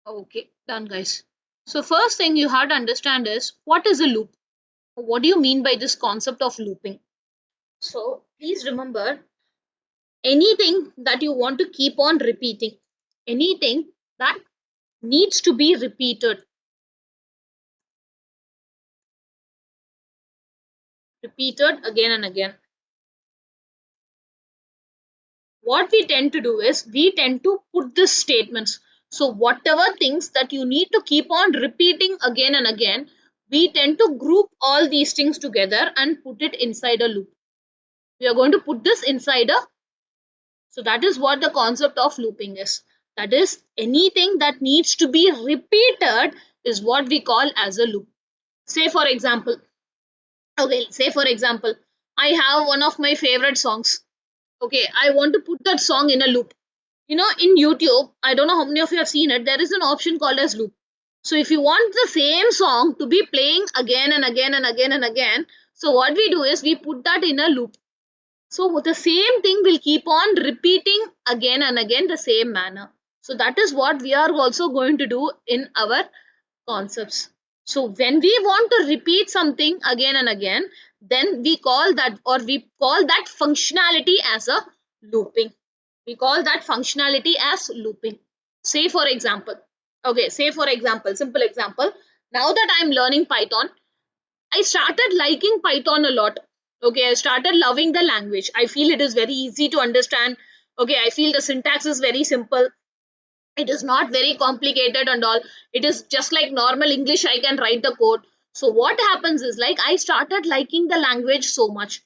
Okay, done, guys. So, first thing you have to understand is what is a loop? What do you mean by this concept of looping? So, please remember anything that you want to keep on repeating, anything that needs to be repeated again and again. What we tend to do is we tend to put these statements. So, whatever things that you need to keep on repeating again and again, we tend to group all these things together and put it inside a loop. We are going to put this inside a, so that is what the concept of looping is. That is, anything that needs to be repeated is what we call as a loop. Say for example, okay, say for example, I have one of my favorite songs. Okay, I want to put that song in a loop. You know, in YouTube, I don't know how many of you have seen it, there is an option called as loop. So if you want the same song to be playing again and again and again and again, so what we do is we put that in a loop. So the same thing will keep on repeating again and again the same manner. So that is what we are also going to do in our concepts. So when we want to repeat something again and again, then we call that, or we call that functionality as a looping. We call that functionality as looping. Say for example, okay, say for example, simple example. Now that I'm learning Python, I started liking Python a lot. Okay, I started loving the language. I feel it is very easy to understand. Okay, I feel the syntax is very simple. It is not very complicated and all. It is just like normal English. I can write the code. So what happens is like I started liking the language so much.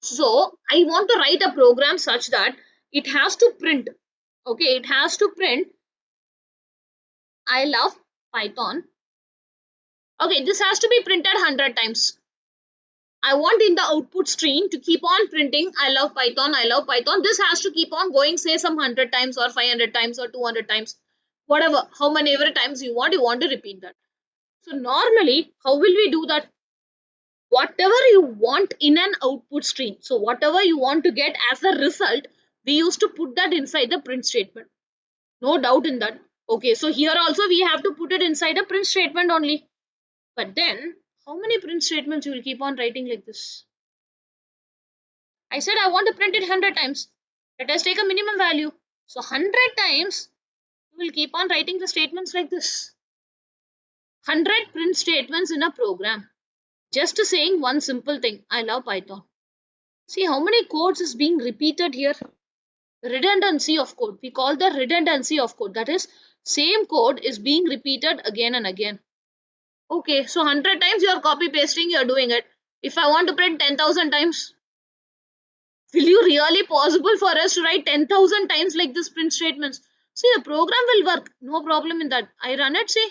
So I want to write a program such that it has to print. Okay, it has to print. I love Python. Okay, this has to be printed 100 times. I want in the output stream to keep on printing I love Python, I love Python. This has to keep on going, say some 100 times or 500 times or 200 times, whatever, how many ever times you want to repeat that. So, normally, how will we do that? Whatever you want in an output stream, so whatever you want to get as a result, we used to put that inside the print statement. No doubt in that. Okay, so here also we have to put it inside a print statement only. But then, how many print statements you will keep on writing like this? I said I want to print it 100 times. Let us take a minimum value. So 100 times you will keep on writing the statements like this. 100 print statements in a program. Just saying one simple thing. I love Python. See how many codes is being repeated here. Redundancy of code. We call the redundancy of code. That is, same code is being repeated again and again. Okay, so 100 times you are copy pasting, you are doing it. If I want to print 10,000 times, will you really possible for us to write 10,000 times like this print statements? See, the program will work. No problem in that. I run it, see.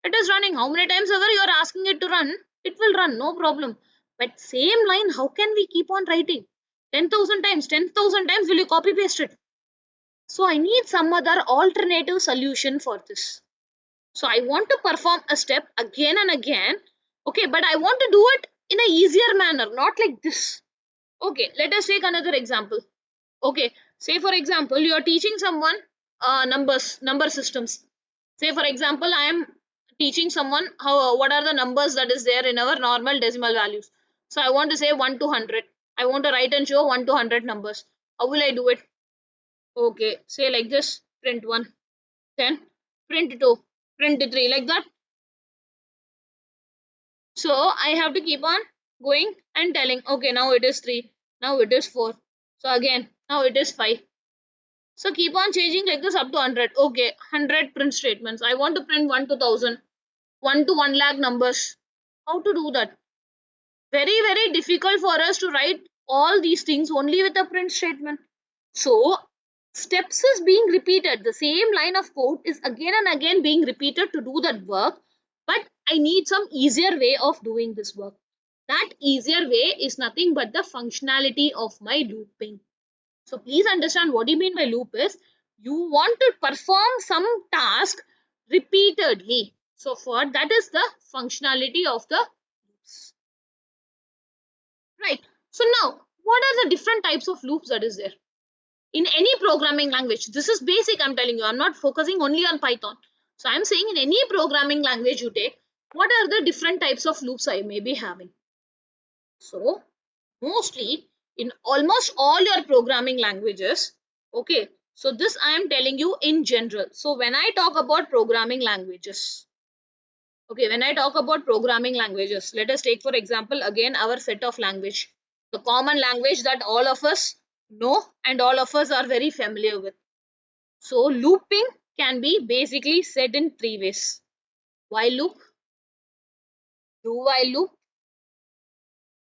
It is running. How many times ever you are asking it to run, it will run. No problem. But same line, how can we keep on writing? 10,000 times. 10,000 times will you copy paste it? So I need some other alternative solution for this. So I want to perform a step again and again. Okay, but I want to do it in a easier manner, not like this. Okay, let us take another example. Okay, say for example, you are teaching someone number systems. Say for example, I am teaching someone how what are the numbers that is there in our normal decimal values. So I want to say 1 to 100. I want to write and show 1 to 100 numbers. How will I do it? Okay, say like this, print 1, then print 2, print 3, like that. So I have to keep on going and telling, okay, now it is 3, now it is 4. So again, now it is 5. So keep on changing like this up to 100. Okay, 100 print statements. I want to print 1 to 1000, 1 to 1 lakh numbers. How to do that? Very, very difficult for us to write all these things only with a print statement. So, steps is being repeated. The same line of code is again and again being repeated to do that work. But I need some easier way of doing this work. That easier way is nothing but the functionality of my looping. So please understand what do you mean by loop is you want to perform some task repeatedly. So for that is the functionality of the loops. Right. So now what are the different types of loops that is there? In any programming language, this is basic, I'm telling you. I'm not focusing only on Python. So I'm saying in any programming language you take, what are the different types of loops I may be having? So mostly in almost all your programming languages, okay, so this I am telling you in general. So when I talk about programming languages, okay, when I talk about programming languages, let us take for example again our set of language, the common language that all of us know and all of us are very familiar with. So looping can be basically said in three ways: while loop, do while loop,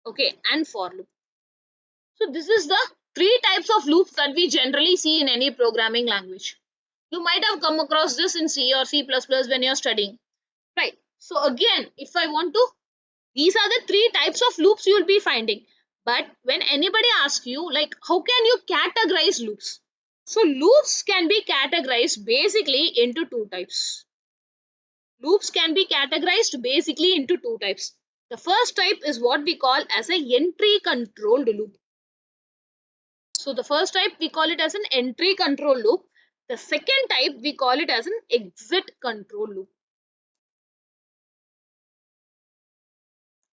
okay, and for loop. So this is the three types of loops that we generally see in any programming language. You might have come across this in C or C++ when you're studying, right? So again, if I want to, these are the three types of loops you will be finding. But when anybody asks you, like, how can you categorize loops? So loops can be categorized basically into two types. Loops can be categorized basically into two types. The first type is what we call as a entry controlled loop. So the first type we call it as an entry control loop. The second type we call it as an exit control loop.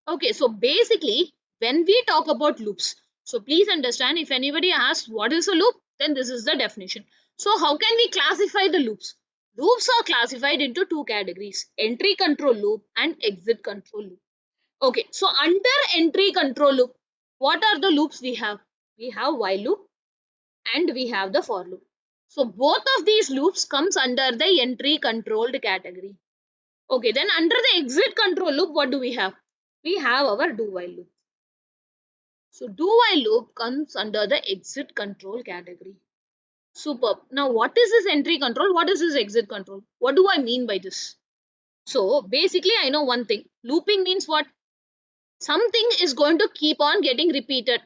Okay, so basically when we talk about loops, so please understand, if anybody asks what is a loop, then this is the definition. So how can we classify the loops? Loops are classified into two categories: entry control loop and exit control loop. Okay, so under entry control loop, what are the loops we have? We have while loop and we have the for loop. So both of these loops comes under the entry controlled category. Okay, then under the exit control loop, what do we have? We have our do while loop. So do while loop comes under the exit control category. Superb. Now what is this entry control? What is this exit control? What do I mean by this? So basically I know one thing. Looping means what? Something is going to keep on getting repeated.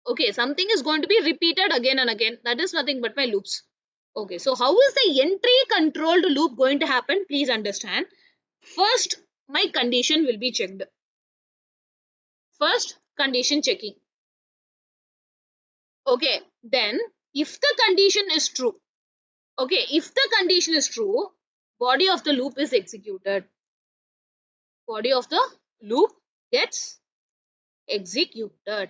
Okay, something is going to be repeated again and again. That is nothing but my loops. Okay, so how is the entry controlled loop going to happen? Please understand. First, my condition will be checked. First, condition checking. Okay, then if the condition is true, okay, if the condition is true, body of the loop is executed. Body of the loop gets executed.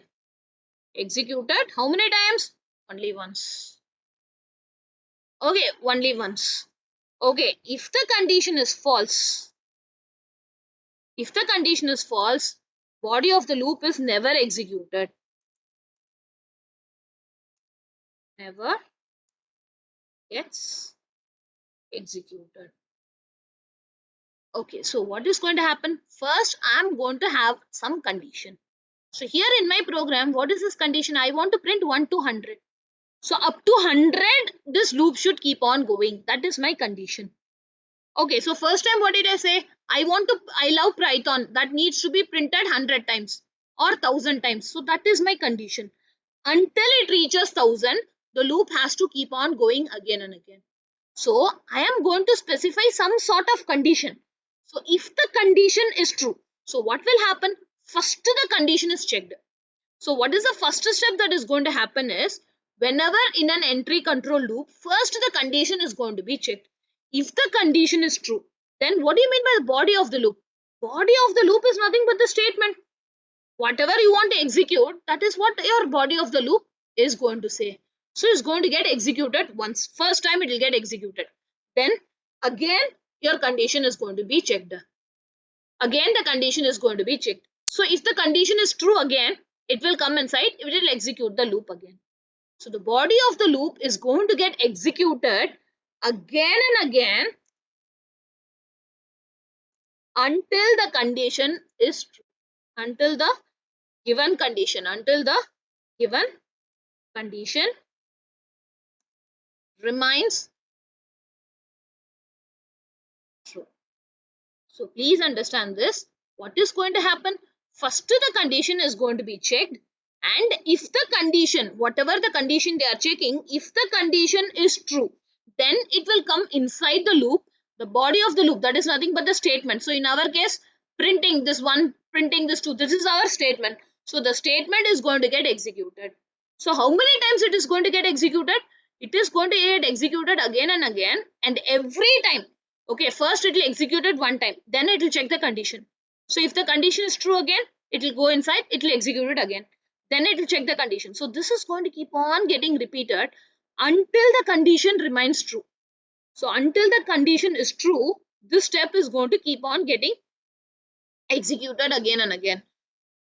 Executed how many times? Only once. Okay, only once. Okay, if the condition is false, if the condition is false, body of the loop is never executed. Never gets executed. Okay, so what is going to happen? First, I'm going to have some condition. So here in my program, what is this condition? I want to print 1 to 100. So up to 100, this loop should keep on going. That is my condition. Okay, so first time what did I say? I love Python. That needs to be printed 100 times or 1000 times. So that is my condition. Until it reaches 1000, the loop has to keep on going again and again. So I am going to specify some sort of condition. So if the condition is true, so what will happen? First the condition is checked. So what is the first step that is going to happen is, whenever in an entry control loop, first the condition is going to be checked. If the condition is true, then what do you mean by the body of the loop? Body of the loop is nothing but the statement. Whatever you want to execute, that is what your body of the loop is going to say. So it's going to get executed once. First time it will get executed. Then again your condition is going to be checked. Again the condition is going to be checked. So if the condition is true again, it will come inside, it will execute the loop again. So the body of the loop is going to get executed again and again until the condition is true. Until the given condition, until the given condition remains true. So please understand this. What is going to happen? First the condition is going to be checked, and if the condition, whatever the condition they are checking, if the condition is true, then it will come inside the loop, the body of the loop, that is nothing but the statement. So in our case, printing this one, printing this two, this is our statement. So the statement is going to get executed. So how many times it is going to get executed? It is going to get executed again and again, and every time Okay, first it will execute it one time, then it will check the condition. So if the condition is true again, it will go inside, it will execute it again. Then it will check the condition. So this is going to keep on getting repeated until the condition remains true. So until the condition is true, this step is going to keep on getting executed again and again.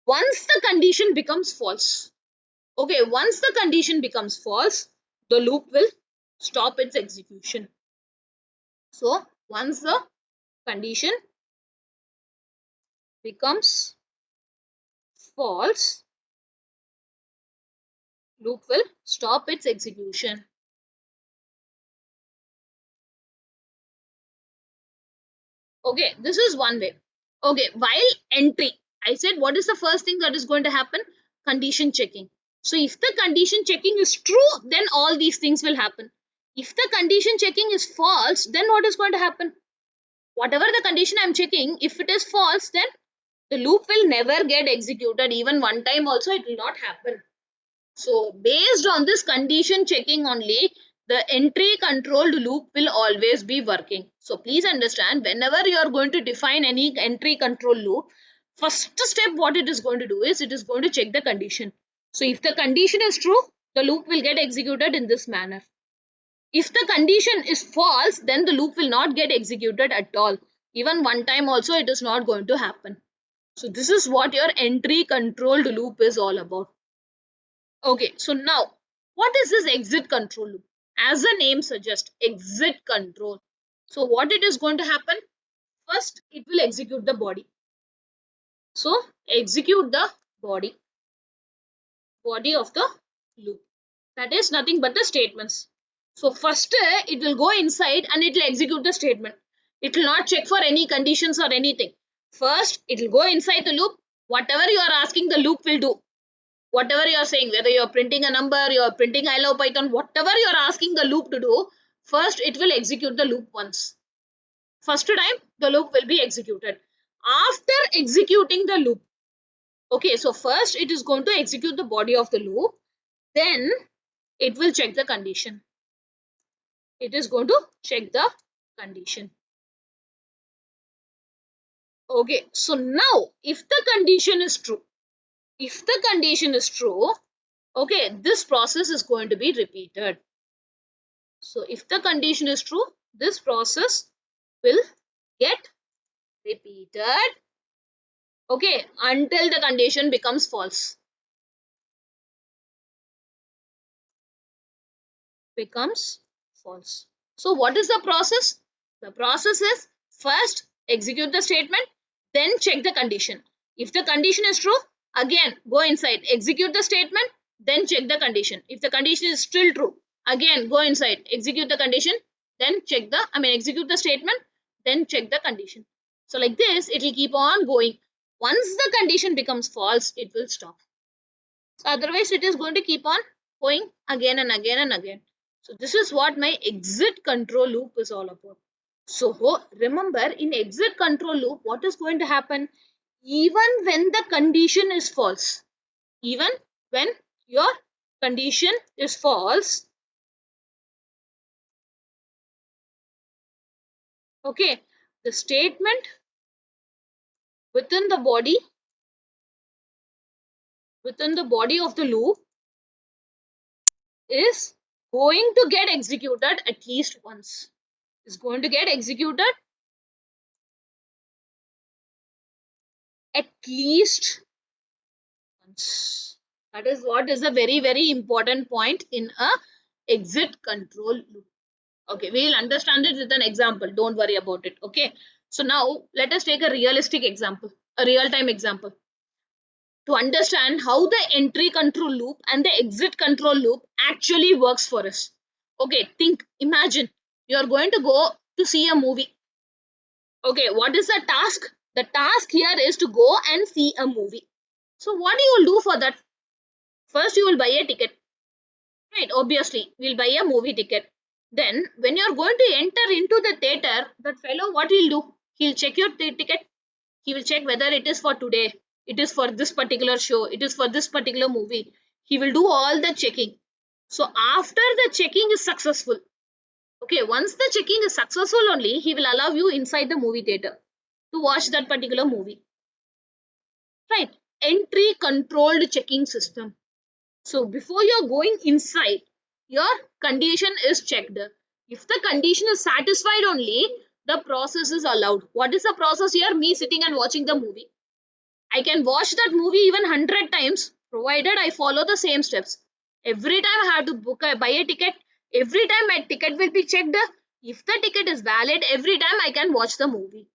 Once the condition becomes false, okay, once the condition becomes false, the loop will stop its execution. So once the condition becomes false, loop will stop its execution. Okay, this is one way. Okay, while entry, I said what is the first thing that is going to happen? Condition checking. So if the condition checking is true, then all these things will happen. If the condition checking is false, then what is going to happen? Whatever the condition I'm checking, if it is false, then the loop will never get executed. Even one time also, it will not happen. So based on this condition checking only, the entry controlled loop will always be working. So please understand, whenever you are going to define any entry control loop, first step what it is going to do is it is going to check the condition. So if the condition is true, the loop will get executed in this manner. If the condition is false, then the loop will not get executed at all. Even one time also it is not going to happen. So this is what your entry controlled loop is all about. Okay, so now what is this exit control loop? As the name suggests, exit control. So what it is going to happen? First, it will execute the body. So execute the body of the loop. That is nothing but the statements. So first it will go inside and it will execute the statement. It will not check for any conditions or anything. First, it will go inside the loop. Whatever you are asking, the loop will do. Whatever you are saying, whether you are printing a number, you are printing I love Python, whatever you are asking the loop to do, first it will execute the loop once. First time the loop will be executed. After executing the loop, okay, so first it is going to execute the body of the loop, then it will check the condition. It is going to check the condition. Okay, so now if the condition is true, if the condition is true, okay, this process is going to be repeated. So if the condition is true, this process will get repeated, okay, until the condition becomes false. Becomes false. So what is the process? The process is first execute the statement, then check the condition. If the condition is true, again go inside, execute the statement, then check the condition. If the condition is still true, again go inside, execute the condition, then check the, execute the statement, then check the condition. So like this, it will keep on going. Once the condition becomes false, it will stop. So otherwise, it is going to keep on going again and again and again. So this is what my exit control loop is all about. So remember, in exit control loop, what is going to happen? Even when the condition is false, even when your condition is false, okay, the statement within the body, within the body of the loop is going to get executed at least once. Is going to get executed at least once. That is what is a very, very important point in a exit control loop. Okay, we will understand it with an example. Don't worry about it. Okay. So now let us take a realistic example, a real-time example to understand how the entry control loop and the exit control loop actually works for us. Okay, think, imagine you are going to go to see a movie. Okay, what is the task? The task here is to go and see a movie. So what you will do for that? First, you will buy a ticket. Right, obviously, we'll buy a movie ticket. Then, when you're going to enter into the theater, that fellow, what he'll do? He'll check your ticket. He will check whether it is for today, it is for this particular show, it is for this particular movie. He will do all the checking. So, after the checking is successful, Okay, once the checking is successful only, he will allow you inside the movie theater to watch that particular movie. Right? Entry controlled checking system. So before you're going inside, your condition is checked. If the condition is satisfied only, the process is allowed. What is the process here? Me sitting and watching the movie. I can watch that movie even 100 times, provided I follow the same steps. Every time I have to buy a ticket, every time my ticket will be checked. If the ticket is valid, every time I can watch the movie.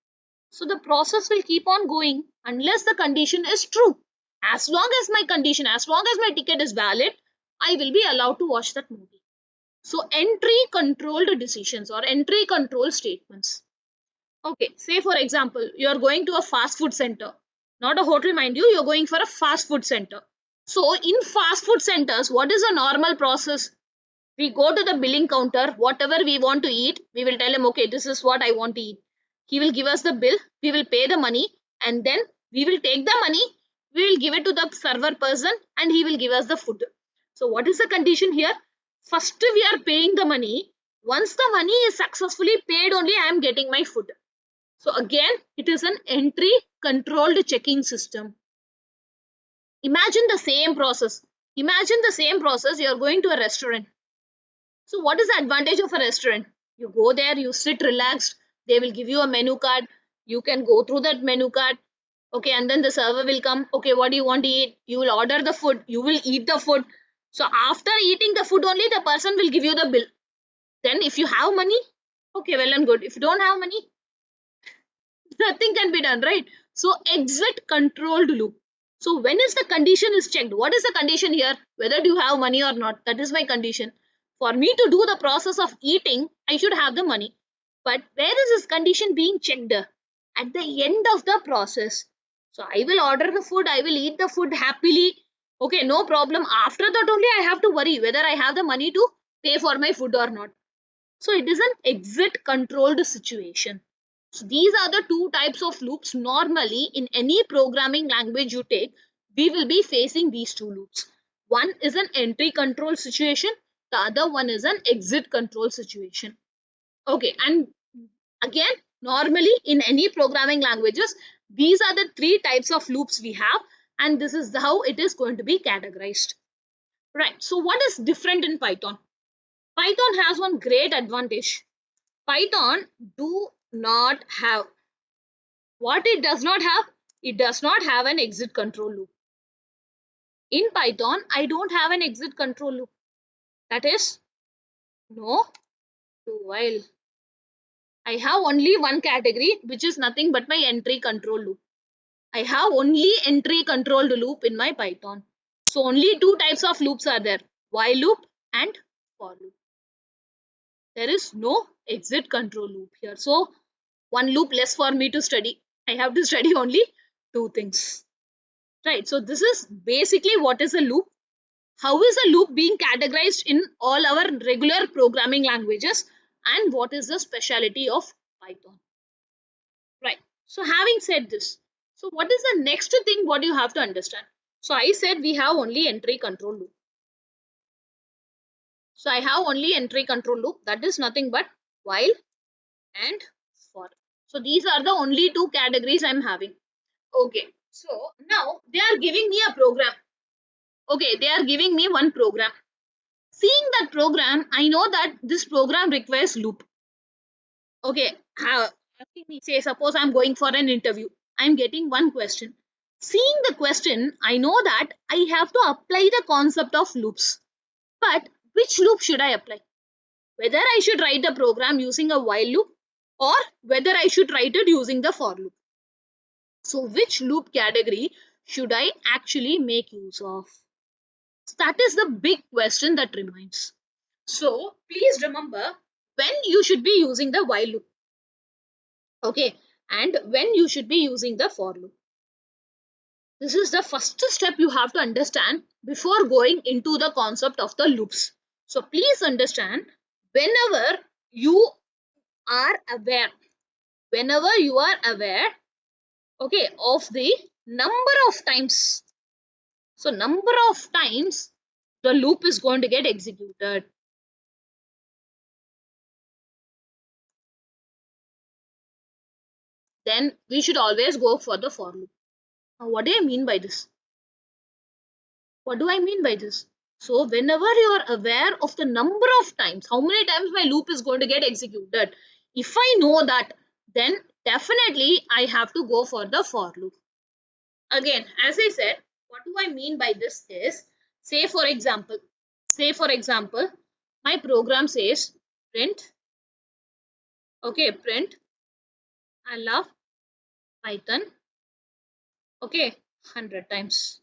So the process will keep on going unless the condition is true. As long as my condition, as long as my ticket is valid, I will be allowed to watch that movie. So entry controlled decisions or entry control statements. Okay, say for example, you are going to a fast food center, not a hotel, mind you, you're going for a fast food center. So in fast food centers, what is a normal process? We go to the billing counter, whatever we want to eat, we will tell him, okay, this is what I want to eat. He will give us the bill, we will pay the money, and then we will take the money, we will give it to the server person, and he will give us the food. So, what is the condition here? First, we are paying the money. Once the money is successfully paid, only I am getting my food. So, again, it is an entry controlled checking system. Imagine the same process. Imagine the same process. You are going to a restaurant. So, what is the advantage of a restaurant? You go there, you sit relaxed, they will give you a menu card. You can go through that menu card. Okay, and then the server will come. Okay, what do you want to eat? You will order the food, you will eat the food. So, after eating the food, only the person will give you the bill. Then, if you have money, okay, well and good. If you don't have money, nothing can be done, right? So exit controlled loop. So when is the condition is checked? What is the condition here? Whether do you have money or not? That is my condition. For me to do the process of eating, I should have the money. But where is this condition being checked? At the end of the process. So I will order the food, I will eat the food happily. Okay, no problem. After that only I have to worry whether I have the money to pay for my food or not. So it is an exit controlled situation. So these are the two types of loops. Normally, in any programming language you take, we will be facing these two loops. One is an entry control situation, the other one is an exit control situation. Okay, and again, normally in any programming languages, these are the three types of loops we have, and this is how it is going to be categorized. Right, so what is different in Python? Python has one great advantage. Python do not have, what it does not have, it does not have an exit control loop. In Python, I don't have an exit control loop. That is no to while. I have only one category, which is nothing but my entry control loop. I have only entry controlled loop in my Python. So only two types of loops are there, while loop and for loop. There is no exit control loop here. So one loop less for me to study. I have to study only two things. Right. So this is basically what is a loop. How is a loop being categorized in all our regular programming languages, and what is the speciality of Python. Right. So having said this, so what is the next thing what you have to understand? So I said we have only entry control loop. So I have only entry control loop, that is nothing but while and for. So these are the only two categories I'm having. Okay. So now they are giving me a program. Okay, they are giving me one program. Seeing that program, I know that this program requires loop. Okay, asking me, say, suppose I'm going for an interview. I'm getting one question. Seeing the question, I know that I have to apply the concept of loops. But which loop should I apply? Whether I should write the program using a while loop or whether I should write it using the for loop. So, which loop category should I actually make use of? That is the big question that remains. So please remember when you should be using the while loop, okay, and when you should be using the for loop. This is the first step you have to understand before going into the concept of the loops. So please understand, whenever you are aware, whenever you are aware, okay, of the number of times. So number of times the loop is going to get executed. then we should always go for the for loop. Now, what do I mean by this? What do I mean by this? So, whenever you are aware of the number of times, how many times my loop is going to get executed, if I know that, then definitely I have to go for the for loop. Again, as I said, what do I mean by this is, say for example, my program says print, okay, print, I love Python, okay, 100 times.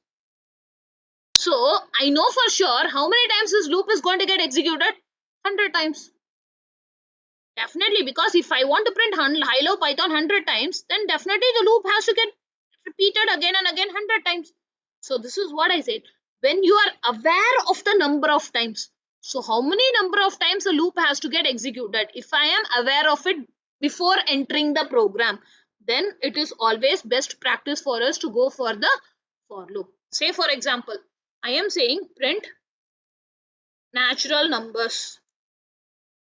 So I know for sure how many times this loop is going to get executed. 100 times. Definitely, because if I want to print hello Python 100 times, then definitely the loop has to get repeated again and again 100 times. So this is what I said. When you are aware of the number of times, so how many number of times the loop has to get executed? If I am aware of it before entering the program, then it is always best practice for us to go for the for loop. Say for example, I am saying print natural numbers,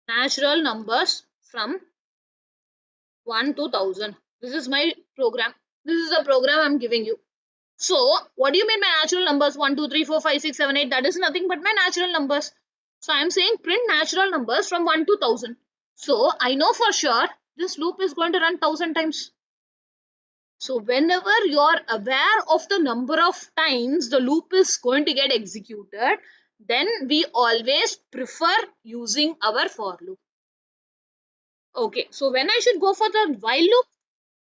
natural numbers from 1 to 1000. This is my program. This is the program I'm giving you. So, what do you mean by natural numbers? 1, 2, 3, 4, 5, 6, 7, 8. That is nothing but my natural numbers. So, I'm saying print natural numbers from 1 to 1000. So, I know for sure this loop is going to run 1000 times. So, whenever you are aware of the number of times the loop is going to get executed, then we always prefer using our for loop. Okay, so when I should go for the while loop?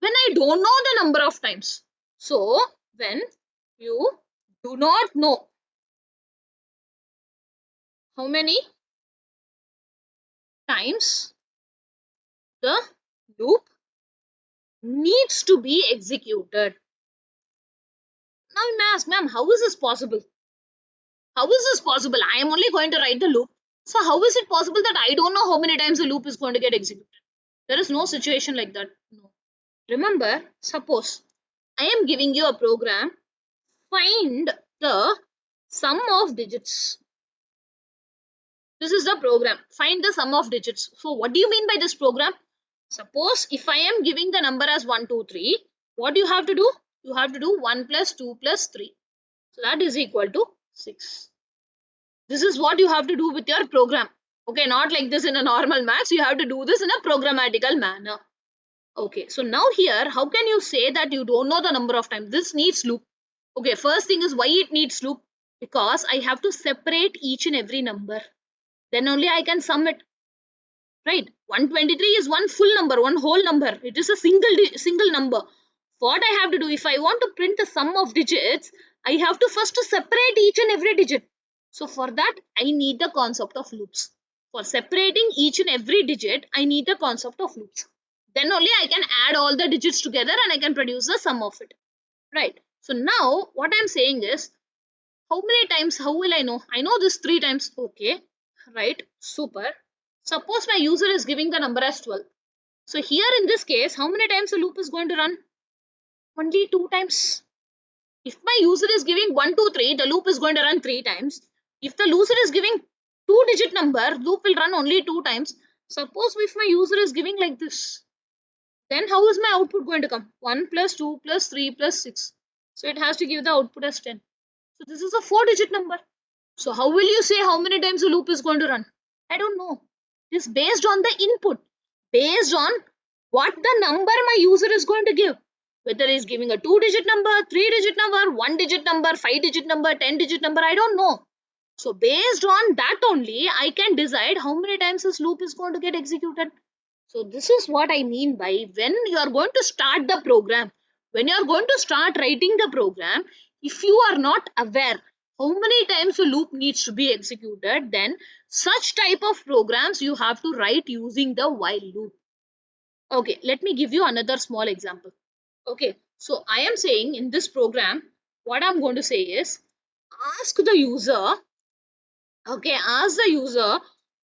When I don't know the number of times. So, when you do not know how many times the loop needs to be executed. Now you may ask, ma'am, how is this possible? How is this possible? I am only going to write the loop. So, how is it possible that I don't know how many times the loop is going to get executed? There is no situation like that. No. Remember, suppose I am giving you a program, find the sum of digits. This is the program. Find the sum of digits. So what do you mean by this program? Suppose if I am giving the number as 1, 2, 3, what do you have to do? You have to do 1 plus 2 plus 3. So that is equal to 6. This is what you have to do with your program. Okay, not like this in a normal maths. You have to do this in a programmatical manner. Okay, so now here, how can you say that you don't know the number of times? This needs loop. Okay, first thing is why it needs loop. Because I have to separate each and every number. Then only I can sum it. Right, 123 is one full number, one whole number. It is a single number. What I have to do, if I want to print the sum of digits, I have to first separate each and every digit. So for that I need the concept of loops. For separating each and every digit, I need the concept of loops. Then only I can add all the digits together and I can produce the sum of it. Right, so now what I'm saying is, how many times? How will I know? I know this 3 times. Okay. Right. Super. Suppose my user is giving the number as 12. So here in this case, how many times the loop is going to run? Only 2 times. If my user is giving 1, 2, 3, the loop is going to run 3 times. If the user is giving 2-digit number, loop will run only 2 times. Suppose if my user is giving like this, then how is my output going to come? 1 plus 2 plus 3 plus 6. So it has to give the output as 10. So this is a 4-digit number. So how will you say how many times the loop is going to run? I don't know. It's based on the input, based on what the number my user is going to give. Whether he's giving a 2-digit number, 3-digit number, 1-digit number, 5-digit number, 10-digit number, I don't know. So based on that only, I can decide how many times this loop is going to get executed. So this is what I mean by when you are going to start the program, when you are going to start writing the program, if you are not aware how many times the loop needs to be executed, then such type of programs you have to write using the while loop. Okay, let me give you another small example. Okay, so I am saying in this program, what I'm going to say is, ask the user, okay, ask the user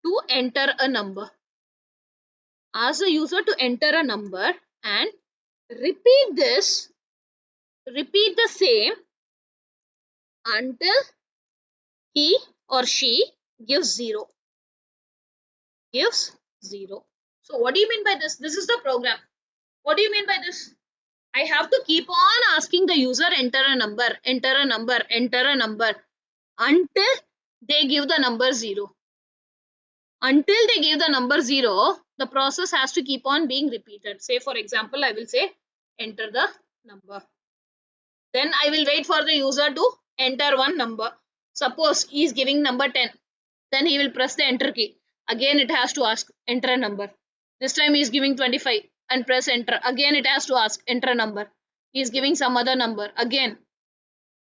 to enter a number. Ask the user to enter a number and repeat this, repeat the same until he or she gives 0. Gives 0. So what do you mean by this? This is the program. What do you mean by this? I have to keep on asking the user enter a number, enter a number, enter a number until they give the number 0. Until they give the number 0, the process has to keep on being repeated. Say for example, I will say enter the number. Then I will wait for the user to enter one number. Suppose he is giving number 10. Then he will press the enter key. Again it has to ask enter a number. This time he is giving 25 and press enter. Again it has to ask enter a number. He is giving some other number. Again,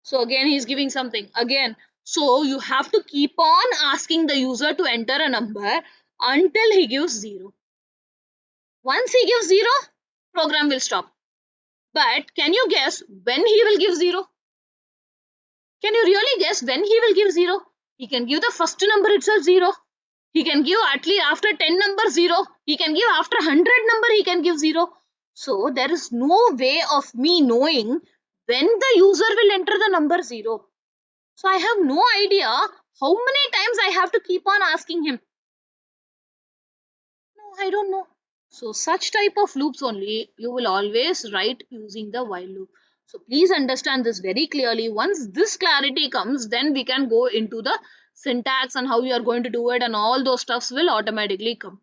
so again he is giving something. Again. So you have to keep on asking the user to enter a number until he gives 0. Once he gives 0, program will stop. But can you guess when he will give 0? Can you really guess when he will give 0? He can give the first number itself 0. He can give at least after 10 numbers 0. He can give after 100 number he can give 0. So there is no way of me knowing when the user will enter the number 0. So I have no idea how many times I have to keep on asking him. No, I don't know. So such type of loops only you will always write using the while loop. So please understand this very clearly. Once this clarity comes, then we can go into the syntax and how you are going to do it, and all those stuffs will automatically come.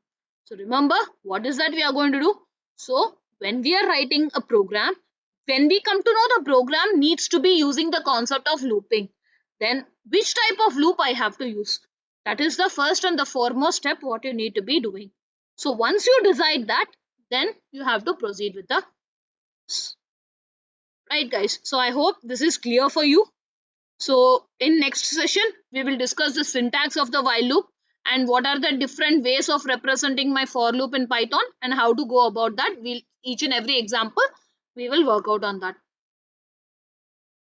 So remember, what is that we are going to do? So when we are writing a program, when we come to know the program needs to be using the concept of looping, then which type of loop I have to use? That is the first and the foremost step what you need to be doing. So once you decide that, then you have to proceed with the right, guys. So I hope this is clear for you. So in next session, we will discuss the syntax of the while loop and what are the different ways of representing my for loop in Python and how to go about that. We'll each and every example we will work out on that.